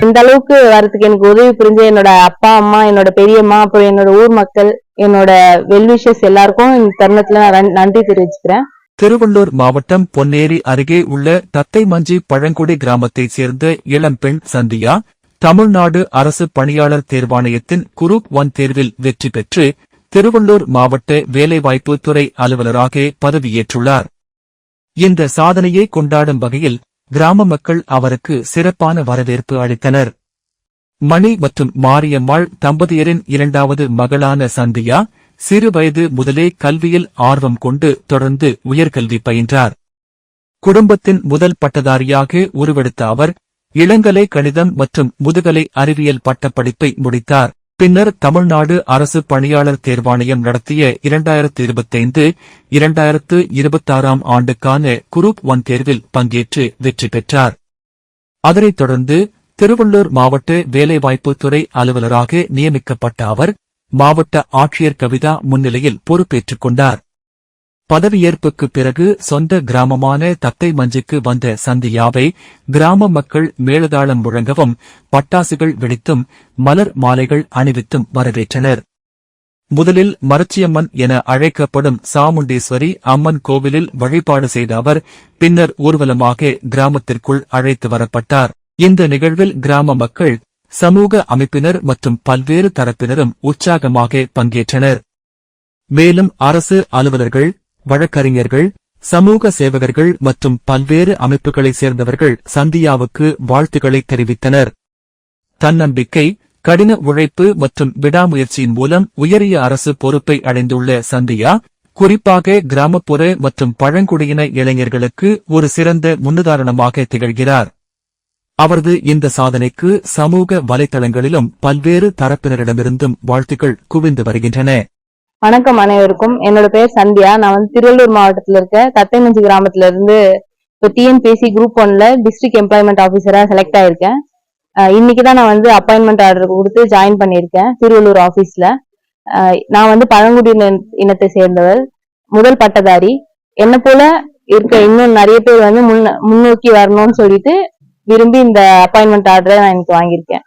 இந்த அளவுக்கு வரதுக்கு எனக்கு உதவி புரிஞ்ச என்னோட அப்பா அம்மா, என்னோட பெரியம்மா, அப்புறம் என்னோட ஊர் மக்கள், என்னோட வெல்விஷஸ் எல்லாருக்கும் இந்த தருணத்துல நான் நன்றி தெரிவிச்சுக்கிறேன். திருவள்ளூர் மாவட்டம் பொன்னேரி அருகே உள்ள தத்தைமஞ்சி பழங்குடி கிராமத்தைச் சேர்ந்த இளம்பெண் சந்தியா தமிழ்நாடு அரசு பணியாளர் தேர்வாணையத்தின் குரூப் 1 தேர்வில் வெற்றி பெற்று திருவள்ளூர் மாவட்ட வேலைவாய்ப்பு துறை அலுவலராக பதவியேற்றுள்ளார். இந்த சாதனையை கொண்டாடும் வகையில் கிராம மக்கள் அவருக்கு சிறப்பான வரவேற்பு அளித்தனர். மணி மற்றும் மாரியம்மாள் தம்பதியரின் இரண்டாவது மகளான சந்தியா சிறு வயது முதலே கல்வியில் ஆர்வம் கொண்டு தொடர்ந்து உயர்கல்வி பயின்றார். குடும்பத்தின் முதல் பட்டதாரியாக உருவெடுத்த அவர் இளங்கலை கணிதம் மற்றும் முதுகலை அறிவியல் பட்டப்படிப்பை முடித்தார். பின்னர் தமிழ்நாடு அரசு பணியாளர் தேர்வாணையம் நடத்திய 2025-2026 ஆண்டுக்கான குரூப் 1 தேர்வில் பங்கேற்று வெற்றி பெற்றார். அதனைத் தொடர்ந்து திருவள்ளூர் மாவட்ட வேலைவாய்ப்பு துறை அலுவலராக நியமிக்கப்பட்ட அவர் மாவட்ட ஆட்சியர் கவிதா முன்னிலையில் பொறுப்பேற்றுக் கொண்டார். பதவியேற்புக்கு பிறகு சொந்த கிராமமான தத்தைமஞ்சிக்கு வந்த சந்தியாவை கிராம மக்கள் மேளதாளம் முழங்கவும் பட்டாசுகள் வெடித்தும் மலர் மாலைகள் அணிவித்தும் வரவேற்றனர். முதலில் மரச்சியம்மன் என அழைக்கப்படும் சாமுண்டீஸ்வரி அம்மன் கோவிலில் வழிபாடு செய்த அவர் பின்னர் ஊர்வலமாக கிராமத்திற்குள் அழைத்து வரப்பட்டார். இந்த நிகழ்வில் கிராம மக்கள், சமூக அமைப்பினர் மற்றும் பல்வேறு தரப்பினரும் உற்சாகமாக பங்கேற்றனர். மேலும் அரசு அலுவலர்கள், வழக்கறிஞர்கள், சமூக சேவகர்கள் மற்றும் பல்வேறு அமைப்புகளைச் சேர்ந்தவர்கள் சந்தியாவுக்கு வாழ்த்துக்களை தெரிவித்தனர். தன்னம்பிக்கை, கடின உழைப்பு மற்றும் விடாமுயற்சியின் மூலம் உயரிய அரசு பொறுப்பை அடைந்துள்ள சந்தியா குறிப்பாக கிராமப்புற மற்றும் பழங்குடியின இளைஞர்களுக்கு ஒரு சிறந்த முன்னுதாரணமாக திகழ்கிறார். அவரது இந்த சாதனைக்கு சமூக வலைதளங்களிலும் பல்வேறு தரப்பினரிடமிருந்தும் வாழ்த்துக்கள் குவிந்து வருகின்றன. வணக்கம் அனைவருக்கும். என்னோட பேர் சந்தியா. நான் வந்து திருவள்ளூர் மாவட்டத்துல இருக்க தத்தைமஞ்சி கிராமத்துல இருந்து இப்போ டிஎன்பிஎஸ்சி குரூப் 1ல டிஸ்ட்ரிக்ட் எம்ப்ளாய்மெண்ட் ஆபீசரா செலக்ட் ஆயிருக்கேன். இன்னைக்குதான் நான் வந்து அப்பாயின்மெண்ட் ஆர்டர் கொடுத்து ஜாயின் பண்ணியிருக்கேன் திருவள்ளூர் ஆபீஸ்ல. நான் வந்து பழங்குடியின இனத்தை சேர்ந்தவர், முதல் பட்டதாரி. என்ன போல இருக்க இன்னும் நிறைய பேர் வந்து முன்னோக்கி வரணும்னு சொல்லிட்டு விரும்பி இந்த அப்பாயின்மெண்ட் ஆர்டரை நான் எனக்கு வாங்கியிருக்கேன்.